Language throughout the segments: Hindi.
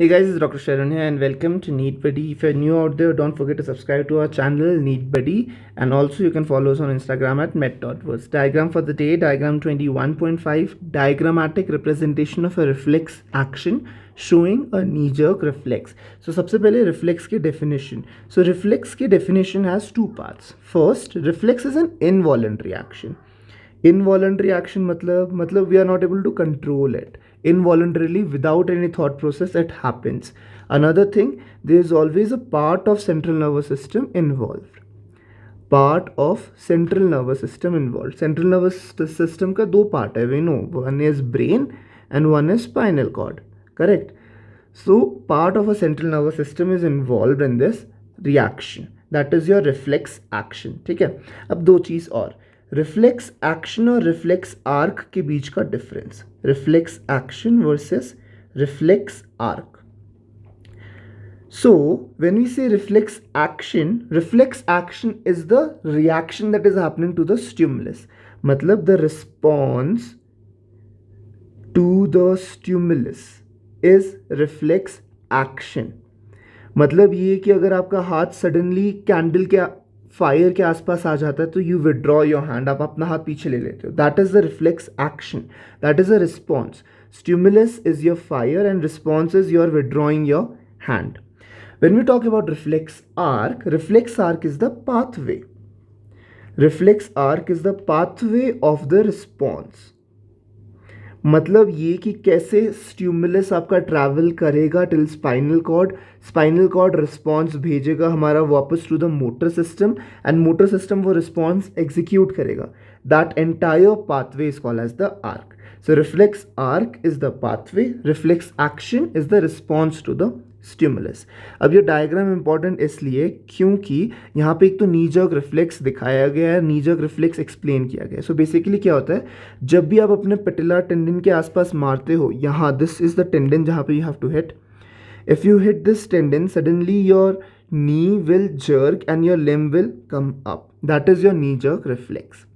Hey guys, it's Dr. Sharon here and welcome to Neat Buddy. If you're new out there, don't forget to subscribe to our channel Neat Buddy, and also you can follow us on Instagram at met.verse. Diagram for the day, diagram 21.5, diagrammatic representation of a reflex action showing a knee-jerk reflex. So सबसे पहले reflex की definition. So reflex की definition has two parts. First, reflex is an involuntary action. Involuntary action मतलब we are not able to control it. Involuntarily, without any thought process, it happens. Another thing, there is always a part of central nervous system involved. Part of central nervous system involved. Central nervous system का दो part है, we know. One is brain and one is spinal cord. Correct? So part of a central nervous system is involved in this reaction. That is your reflex action. ठीक है? अब दो चीज़ और. रिफ्लेक्स एक्शन और रिफ्लेक्स आर्क के बीच का difference. Reflex action versus reflex arc. So when we say reflex action is the reaction that is happening to the stimulus. मतलब the response to the stimulus is reflex action. मतलब ये कि अगर आपका हाथ सडनली कैंडल के फायर के आसपास आ जाता है तो यू विड्रॉ योर हैंड, आप अपना हाथ पीछे ले लेते हो. That is the reflex action, that is a response. Stimulus is your fire and response is your withdrawing your hand. When we talk about reflex arc is the pathway. Reflex arc is the pathway of the response. मतलब ये कि कैसे स्टिमुलस आपका ट्रैवल करेगा टिल स्पाइनल कॉर्ड रिस्पॉन्स भेजेगा हमारा वापस to the motor system and motor system वो रिस्पॉन्स एग्जीक्यूट करेगा. That entire pathway is called as the arc. So reflex arc is the pathway, reflex action is the response to the stimulus. अब ये डायग्राम इंपॉर्टेंट इसलिए क्योंकि यहाँ पे एक तो नी जर्क रिफ्लेक्स दिखाया गया है, नी जर्क रिफ्लेक्स एक्सप्लेन किया गया है. सो बेसिकली क्या होता है, जब भी आप अपने पेटिला टेंडन के आसपास मारते हो, यहाँ दिस इज द टेंडन जहाँ पे you have to hit. If you hit this tendon suddenly your knee will jerk and your limb will come up. That is your knee jerk reflex.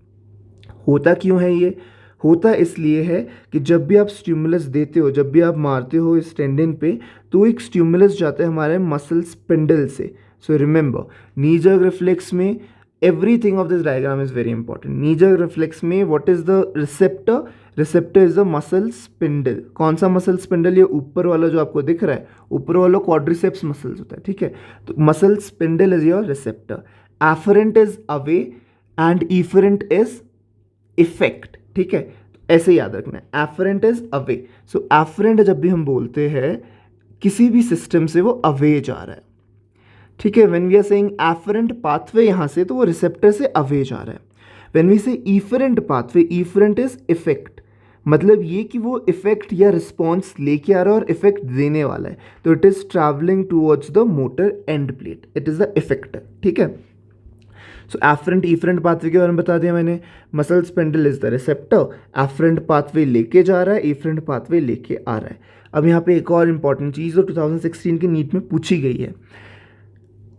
होता क्यों है ये? होता इसलिए है कि जब भी आप स्टिमुलस देते हो, जब भी आप मारते हो इस टेंडन पे, तो एक स्टिमुलस जाता है हमारे मसल स्पिंडल से. So remember, knee jerk reflex में everything of this diagram is very important. Knee jerk reflex में what is the receptor? Receptor is the muscle spindle. कौन सा मसल स्पिंडल? ये ऊपर वाला जो आपको दिख रहा है, ऊपर वाला क्वाड्रिसेप्स मसल्स होता है. ठीक है, तो muscle spindle is your receptor. Afferent is away and efferent is effect. ठीक है, तो ऐसे याद रखना है. Afferent is away. So afferent जब भी हम बोलते हैं किसी भी सिस्टम से वो अवे जा रहा है. ठीक है, when we are saying afferent pathway यहाँ से, तो वो रिसेप्टर से अवे जा रहा है. व्हेन वी से efferent pathway, efferent is effect. मतलब ये कि वो इफेक्ट या रिस्पॉन्स लेके आ रहा है और इफेक्ट देने वाला है, तो it is travelling towards the motor end plate. It is the effector. ठीक है, सो एफरेंट इफरेंट पाथवे के बारे में बता दिया मैंने. Muscle spindle is the receptor. Afferent pathway लेके जा रहा है, इफरेंट पाथवे लेके आ रहा है. अब यहाँ पे एक और इंपॉर्टेंट चीज़ जो 2016 के नीट में पूछी गई है,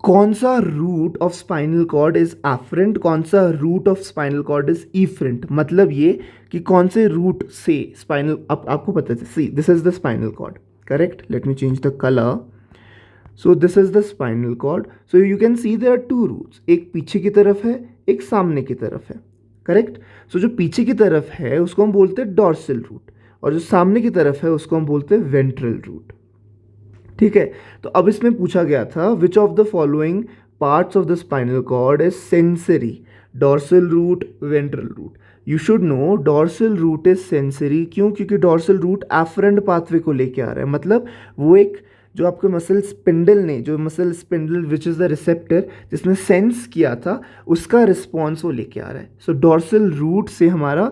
कौन सा root of spinal cord is afferent, कौन सा root of spinal cord is efferent. मतलब ये कि कौन से रूट से स्पाइनल, अब आपको पता है. See, this is the spinal cord. Correct, let me change the colour. So this is the spinal cord. So you can see there are two roots. एक पीछे की तरफ है, एक सामने की तरफ है. करेक्ट. सो जो पीछे की तरफ है उसको हम बोलते हैं डॉर्सल रूट, और जो सामने की तरफ है उसको हम बोलते हैं वेंट्रल रूट. ठीक है, तो अब इसमें पूछा गया था which of the following parts of the spinal cord is sensory, dorsal root, ventral root. You should know dorsal root is sensory. क्यों? क्योंकि डॉर्सल रूट एफरेंट पाथवे को लेके आ रहा है. मतलब वो एक जो आपके मसल स्पिंडल ने, जो muscle spindle which is the receptor जिसने सेंस किया था, उसका रिस्पॉन्स वो लेके आ रहा है. सो डॉर्सल रूट से हमारा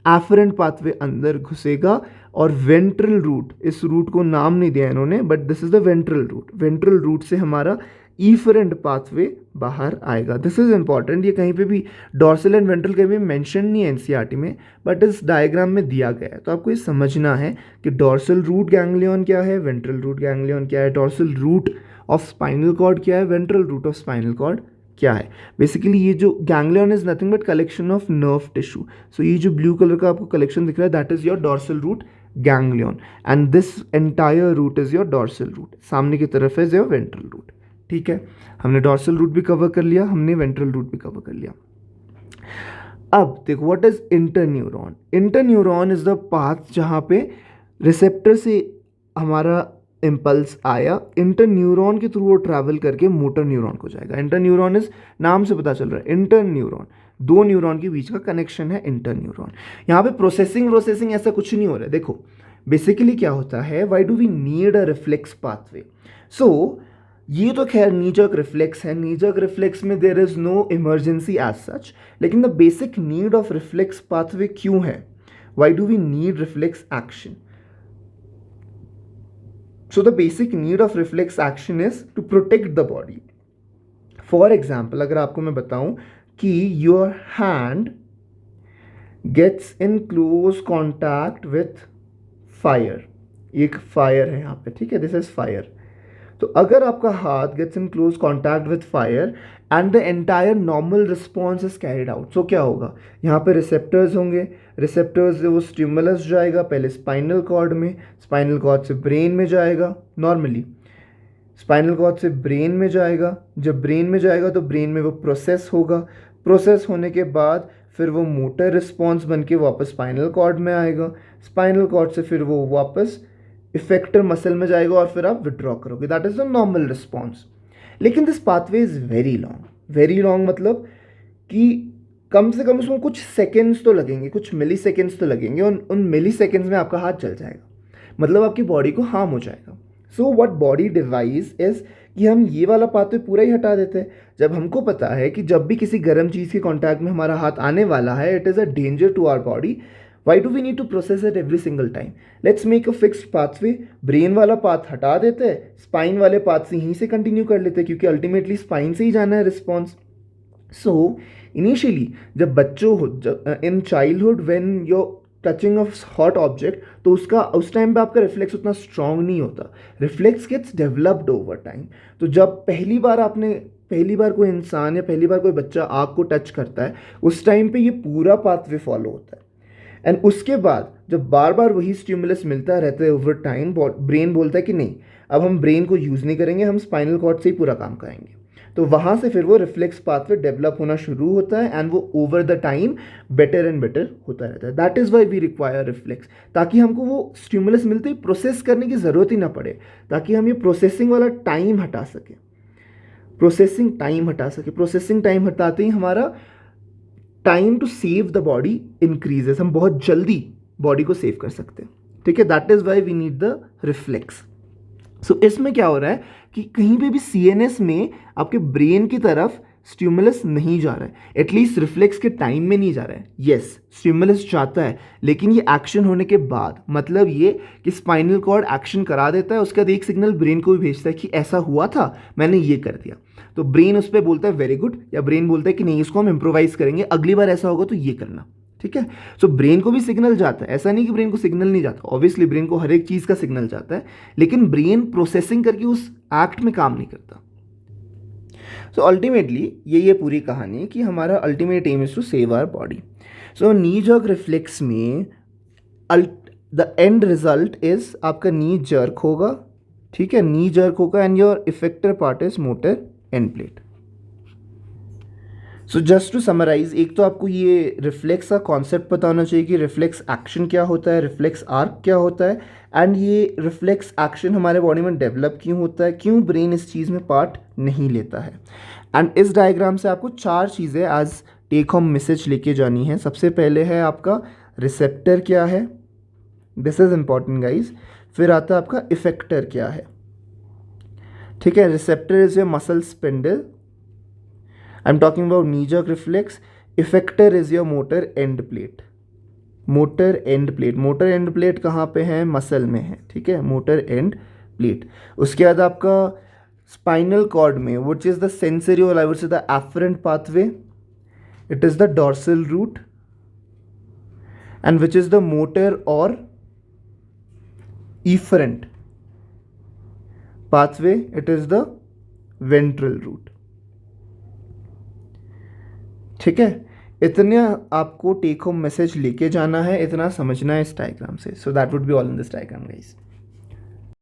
एफरेंट पाथवे अंदर घुसेगा, और वेंट्रल रूट, इस रूट को नाम नहीं दिया इन्होंने, but this is the ventral root. Ventral root से हमारा इफरेंट पाथवे बाहर आएगा. This is important. ये कहीं पे भी डॉर्सल एंड वेंट्रल कहीं भी मेंशन नहीं है एनसीईआरटी में, बट इस डायग्राम में दिया गया है. तो आपको ये समझना है कि डॉर्सल रूट गैंग्लियन क्या है, वेंट्रल रूट गैंग्लियन क्या है, dorsal root of spinal cord क्या है, ventral root of spinal cord क्या है. बेसिकली ये जो ganglion is nothing but collection of nerve tissue. So ये जो ब्लू कलर का आपको कलेक्शन दिख रहा है, that is your dorsal root ganglion, and this entire root is your dorsal root, सामने की तरफ इज योर वेंट्रल रूट। ठीक है, हमने डॉर्सल रूट भी कवर कर लिया, हमने वेंट्रल रूट भी कवर कर लिया। अब देखो what is interneuron. Interneuron is the path जहाँ पे रिसेप्टर से हमारा इम्पल्स आया, इंटरन्यूरॉन के थ्रू वो ट्रैवल करके मोटर न्यूरॉन को जाएगा। इंटरन्यूरॉन इज, नाम से पता चल रहा है इंटरन्यूरॉन, दो न्यूरॉन के बीच का कनेक्शन है इंटरन्यूरॉन। यहाँ पे प्रोसेसिंग ऐसा कुछ नहीं हो रहा है। देखो बेसिकली क्या होता है, why do we need a reflex pathway. So ये तो खैर नीजर्क रिफ्लेक्स है, नीजर्क रिफ्लेक्स में there is no emergency as such, लेकिन the basic need of reflex pathway क्यों है, why do we need reflex action. So the basic need of reflex action is to protect the body. For example, अगर आपको मैं बताऊं कि your hand gets in close contact with fire, एक fire है यहाँ पे, ठीक है, this is fire। तो अगर आपका हाथ gets in close contact with fire and the entire normal response is carried out, so क्या होगा, यहाँ पे रिसेप्टर्स होंगे, रिसेप्टर्स से वो स्टिमुलस जाएगा पहले स्पाइनल कॉर्ड में, स्पाइनल कॉर्ड से ब्रेन में जाएगा, नॉर्मली स्पाइनल कॉर्ड से ब्रेन में जाएगा, जब ब्रेन में जाएगा तो ब्रेन में वो प्रोसेस होगा, प्रोसेस होने के बाद फिर वो मोटर रिस्पॉन्स बन के वापस स्पाइनल कॉर्ड में आएगा, स्पाइनल कॉर्ड से फिर वो वापस इफेक्टर मसल में जाएगा और फिर आप विड्रॉ करोगे, that is the normal response. लेकिन this pathway is very long, मतलब कि कम से कम उसमें कुछ सेकेंड्स तो लगेंगे, कुछ मिली सेकेंड्स तो लगेंगे, उन मिली सेकेंड्स में आपका हाथ जल जाएगा, मतलब आपकी बॉडी को हार्म हो जाएगा। So what body device is कि हम ये वाला पाथवे पूरा ही हटा देते हैं। जब हमको पता है कि जब भी किसी गर्म चीज़ के कॉन्टैक्ट में हमारा हाथ आने वाला है, it is a danger to our body, why do we need to process it every single time, let's make a fixed pathway. Brain वाला पाथ हटा देते हैं, स्पाइन वाले पाथ से यहीं से कंटिन्यू कर लेते हैं, क्योंकि अल्टीमेटली स्पाइन से ही जाना है रिस्पॉन्स। सो इनिशियली जब बच्चों हो, in childhood when your touching of hot object, तो उसका उस टाइम पे आपका रिफ्लेक्स उतना स्ट्रांग नहीं होता, reflex gets developed over time. तो जब पहली बार कोई इंसान या पहली बार कोई बच्चा आग को टच करता है, उस टाइम पे ये पूरा पाथवे फॉलो होता है, एंड उसके बाद जब बार बार वही स्टिमुलस मिलता रहता है ओवर टाइम, ब्रेन बोलता है कि नहीं अब हम ब्रेन को यूज़ नहीं करेंगे, हम स्पाइनल कॉर्ड से ही पूरा काम करेंगे। तो वहाँ से फिर वो रिफ्लेक्स पाथवे डेवलप होना शुरू होता है, एंड वो over the time better and better होता रहता है। That is why we require reflex, ताकि हमको वो स्टिमुलस मिलते ही प्रोसेस करने की ज़रूरत ही ना पड़े, ताकि हम ये प्रोसेसिंग वाला टाइम हटा सकें, प्रोसेसिंग टाइम हटाते ही हमारा time to save the body increases, हम बहुत जल्दी बॉडी को सेव कर सकते हैं। ठीक है, that is why we need the reflex. So इसमें क्या हो रहा है कि कहीं पे भी सीएनएस में आपके ब्रेन की तरफ स्टिमुलस नहीं जा रहा है, एटलीस्ट रिफ्लेक्स के टाइम में नहीं जा रहा है। येस, स्टिमुलस जाता है, लेकिन ये एक्शन होने के बाद, मतलब ये कि स्पाइनल कॉर्ड एक्शन करा देता है, उसके बाद एक सिग्नल ब्रेन को भी भेजता है कि ऐसा हुआ था, मैंने ये कर दिया, तो ब्रेन उस पर बोलता है वेरी गुड, या ब्रेन बोलता है कि नहीं इसको हम इम्प्रोवाइज करेंगे, अगली बार ऐसा होगा तो ये करना। ठीक है, सो ब्रेन को भी सिग्नल जाता है, ऐसा नहीं कि ब्रेन को सिग्नल नहीं जाता, ऑब्वियसली ब्रेन को हर एक चीज़ का सिग्नल जाता है, लेकिन ब्रेन प्रोसेसिंग करके उस एक्ट में काम नहीं करता। सो अल्टीमेटली ये पूरी कहानी कि हमारा ultimate aim is to save our body. So knee jerk reflex में द एंड रिजल्ट इज आपका नी जर्क होगा, ठीक है, नी जर्क होगा, and your effector part is motor end plate. So just to summarise, एक तो आपको ये रिफ्लेक्स का कॉन्सेप्ट पता होना चाहिए कि रिफ्लेक्स एक्शन क्या होता है, रिफ्लेक्स आर्क क्या होता है, एंड ये रिफ्लेक्स एक्शन हमारे बॉडी में डेवलप क्यों होता है, क्यों ब्रेन इस चीज़ में पार्ट नहीं लेता है। एंड इस डायग्राम से आपको 4 चीज़ें एज टेक होम मैसेज लेके जानी है। सबसे पहले है आपका रिसेप्टर क्या है, दिस इज इम्पॉर्टेंट गाइज। फिर आता है आपका इफेक्टर क्या है, ठीक है, receptor is your muscle spindle, I am talking about knee jerk reflex. Effector is your motor end plate, motor end plate कहाँ पे है, मसल में है, ठीक है, मोटर एंड प्लेट। उसके बाद आपका स्पाइनल कॉर्ड में विच इज द सेंसरी और I would say the afferent pathway, it is the dorsal root, and which is the motor और efferent pathway, it is the ventral route। ठीक है, इतना आपको टेक होम मैसेज लेके जाना है, इतना समझना है इस डायग्राम से. So that would be all in this diagram guys.